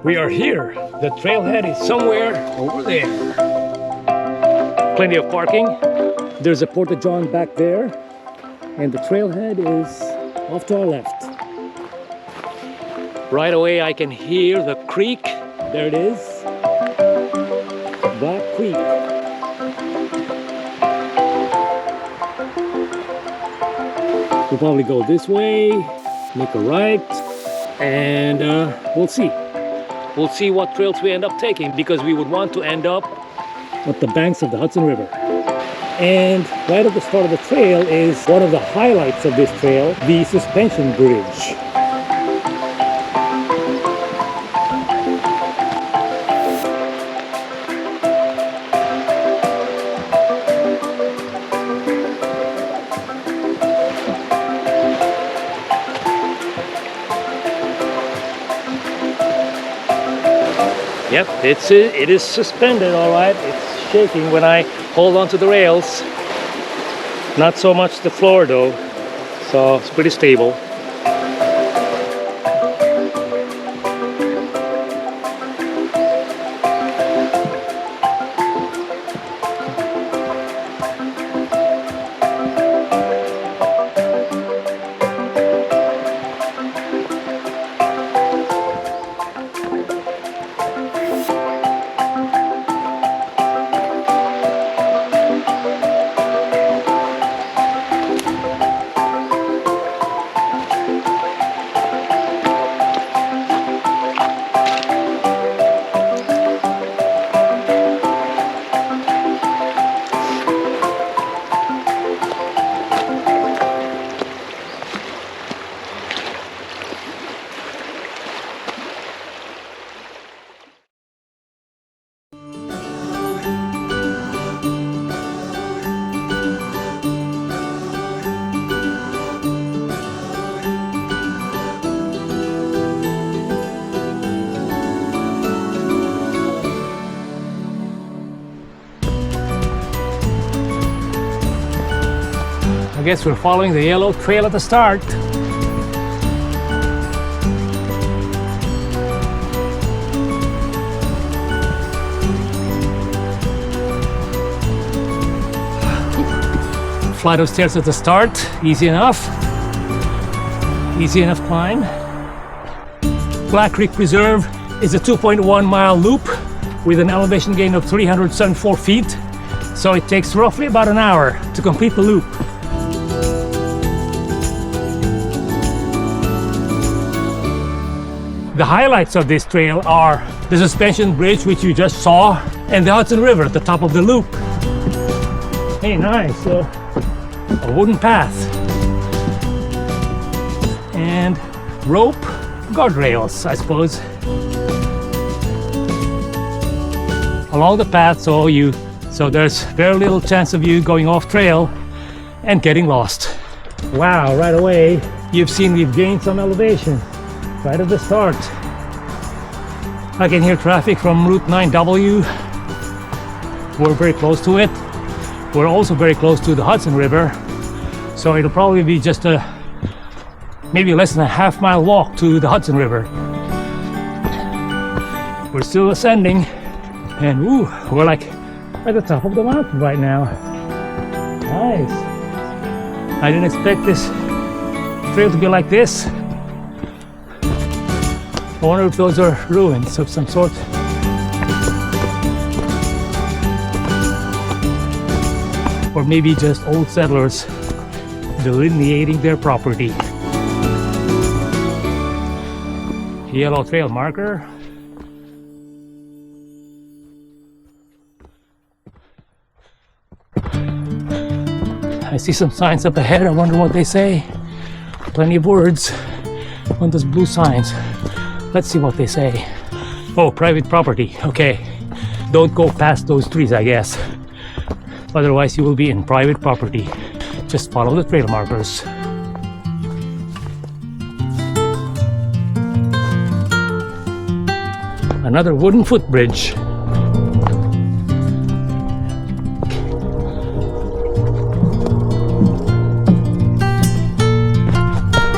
We are here. The trailhead is somewhere over there. Plenty of parking. There's a porta-john back there, and the trailhead is off to our left. Right away I can hear the creek. There it is. Black Creek. We'll probably go this way, make a right, and we'll see. We'll see what trails we end up taking, because we would want to end up at the banks of the Hudson River. And right at the start of the trail is one of the highlights of this trail, the suspension bridge. Yep, it is suspended, all right. It's shaking when I hold on to the rails. Not so much the floor though, so it's pretty stable. I guess we're following the yellow trail at the start. Flight of stairs at the start, easy enough. Easy enough climb. Black Creek Preserve is a 2.1 mile loop with an elevation gain of 374 feet. So it takes roughly about an hour to complete the loop. The highlights of this trail are the suspension bridge, which you just saw, and the Hudson River at the top of the loop. Hey, nice. A wooden path. And rope guardrails, I suppose. Along the path, so there's very little chance of you going off trail and getting lost. Wow, right away, you've seen we've gained some elevation. Right at the start. I can hear traffic from Route 9W. We're very close to it. We're also very close to the Hudson River. So it'll probably be just maybe less than a half-mile walk to the Hudson River. We're still ascending, and we're like at the top of the mountain right now. Nice. I didn't expect this trail to be like this. I wonder if those are ruins of some sort. Or maybe just old settlers delineating their property. Yellow trail marker. I see some signs up ahead. I wonder what they say. Plenty of words on those blue signs. Let's see what they say. Oh, private property. Okay. Don't go past those trees, I guess. Otherwise, you will be in private property. Just follow the trail markers. Another wooden footbridge.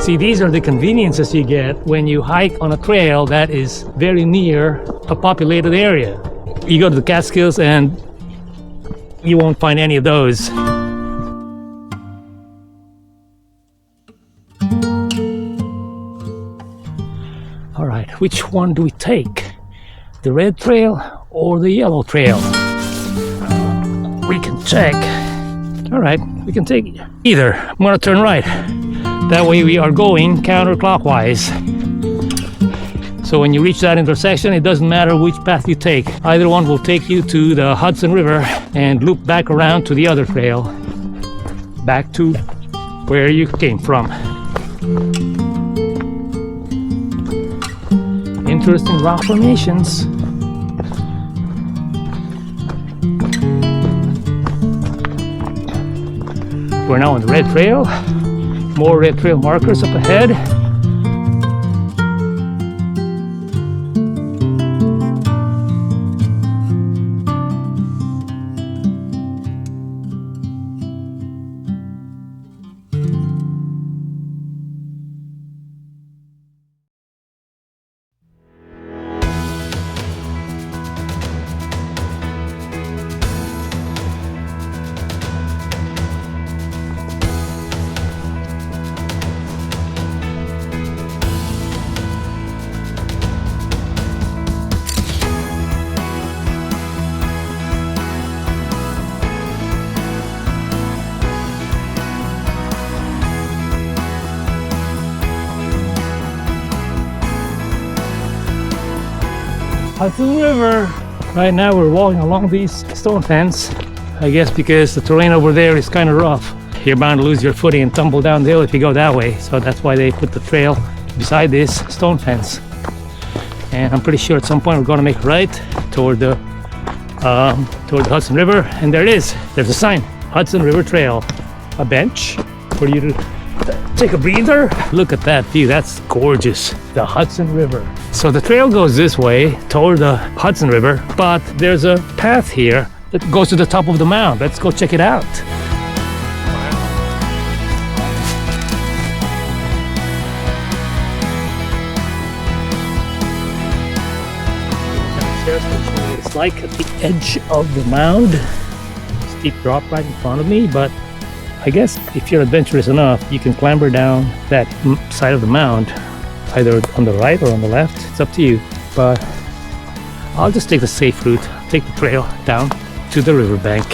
See, these are the conveniences you get when you hike on a trail that is very near a populated area. You go to the Catskills and you won't find any of those. All right, which one do we take? The red trail or the yellow trail? We can check. All right, we can take either. I'm gonna turn right. That way we are going counterclockwise. So when you reach that intersection, it doesn't matter which path you take. Either one will take you to the Hudson River and loop back around to the other trail, back to where you came from. Interesting rock formations. We're now on the red trail. More red trail markers up ahead. Hudson River. Right now we're walking along these stone fence. I guess because the terrain over there is kind of rough. You're bound to lose your footing and tumble down the hill if you go that way. So that's why they put the trail beside this stone fence. And I'm pretty sure at some point we're going to make a right toward the Hudson River. And there it is. There's a sign, Hudson River Trail. A bench for you to take a breather. Look at that view, that's gorgeous. The Hudson River. So the trail goes this way toward the Hudson River, but there's a path here that goes to the top of the mound. Let's go check it out. It's like at the edge of the mound. Steep drop right in front of me, but I guess if you're adventurous enough, you can clamber down that side of the mound, either on the right or on the left. It's up to you, but I'll just take the safe route, take the trail down to the riverbank.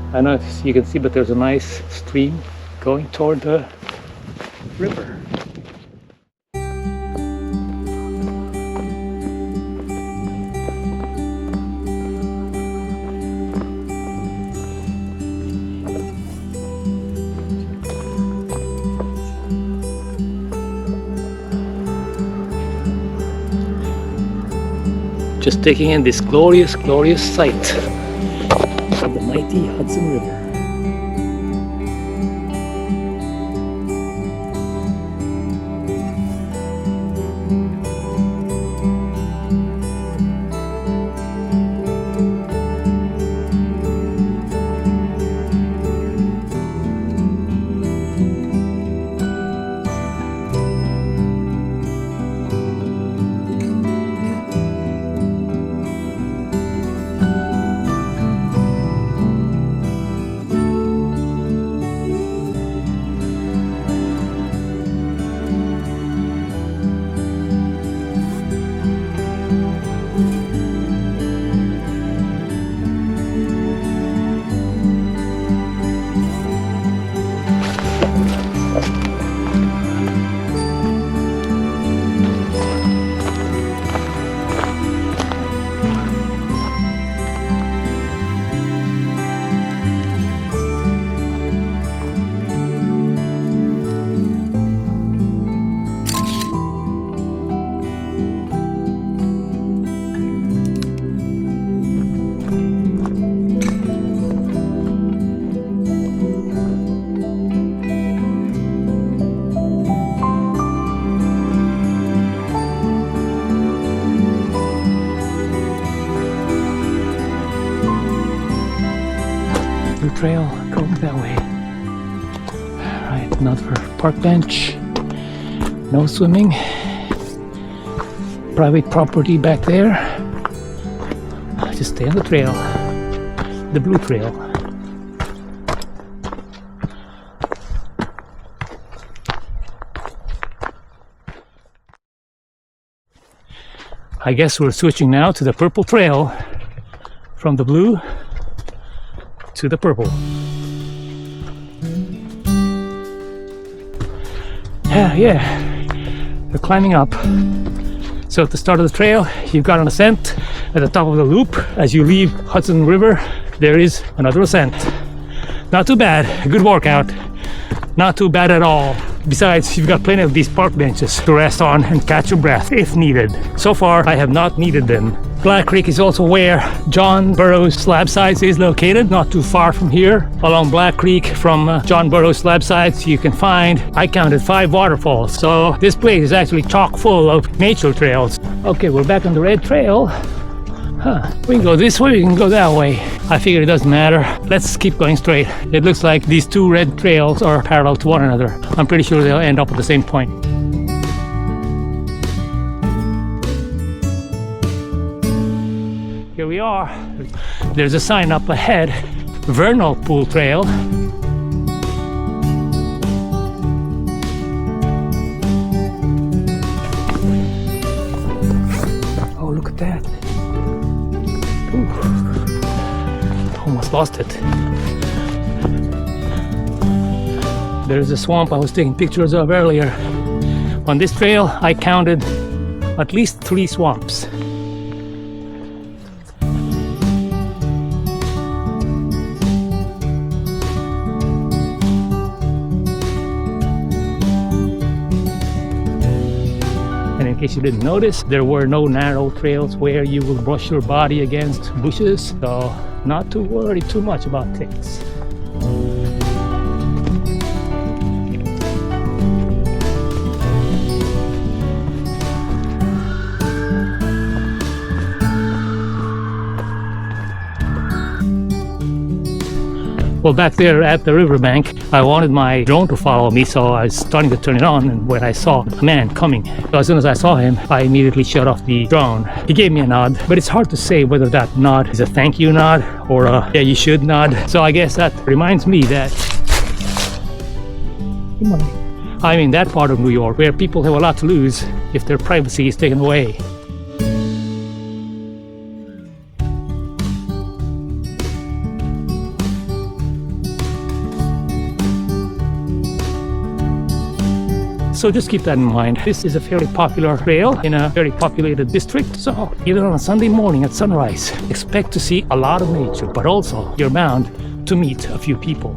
I don't know if you can see, but there's a nice stream going toward the river. Just taking in this glorious, glorious sight of the mighty Hudson River. blue trail going that way. Alright, another park bench. No swimming. Private property back there. Just stay on the trail. The blue trail. I guess we're switching now to the purple trail, from the blue to the purple. Yeah, we're climbing up. So at the start of the trail, you've got an ascent. At the top of the loop, as you leave Hudson River, there is another ascent. Not too bad, a good workout. Not too bad at all. Besides, you've got plenty of these park benches to rest on and catch your breath if needed. So far, I have not needed them. Black Creek is also where John Burroughs Slab Sites is located, not too far from here. Along Black Creek from John Burroughs Slab Sites, you can find, I counted 5 waterfalls. So this place is actually chock full of nature trails. Okay, we're back on the red trail. We can go this way, we can go that way. I figured it doesn't matter. Let's keep going straight. It looks like these two red trails are parallel to one another. I'm pretty sure they'll end up at the same point. Here we are. There's a sign up ahead, Vernal Pool Trail. Oh, look at that. Almost lost it. There's a swamp I was taking pictures of earlier. On this trail, I counted at least 3 swamps. And in case you didn't notice, there were no narrow trails where you will brush your body against bushes, so not to worry too much about ticks. Well, back there at the riverbank, I wanted my drone to follow me, so I was starting to turn it on, and when I saw a man coming, so as soon as I saw him, I immediately shut off the drone. He gave me a nod, but it's hard to say whether that nod is a thank you nod or a yeah, you should nod. So I guess that reminds me that I'm in that part of New York where people have a lot to lose if their privacy is taken away. So just keep that in mind. This is a fairly popular trail in a very populated district. So even on a Sunday morning at sunrise, expect to see a lot of nature, but also you're bound to meet a few people.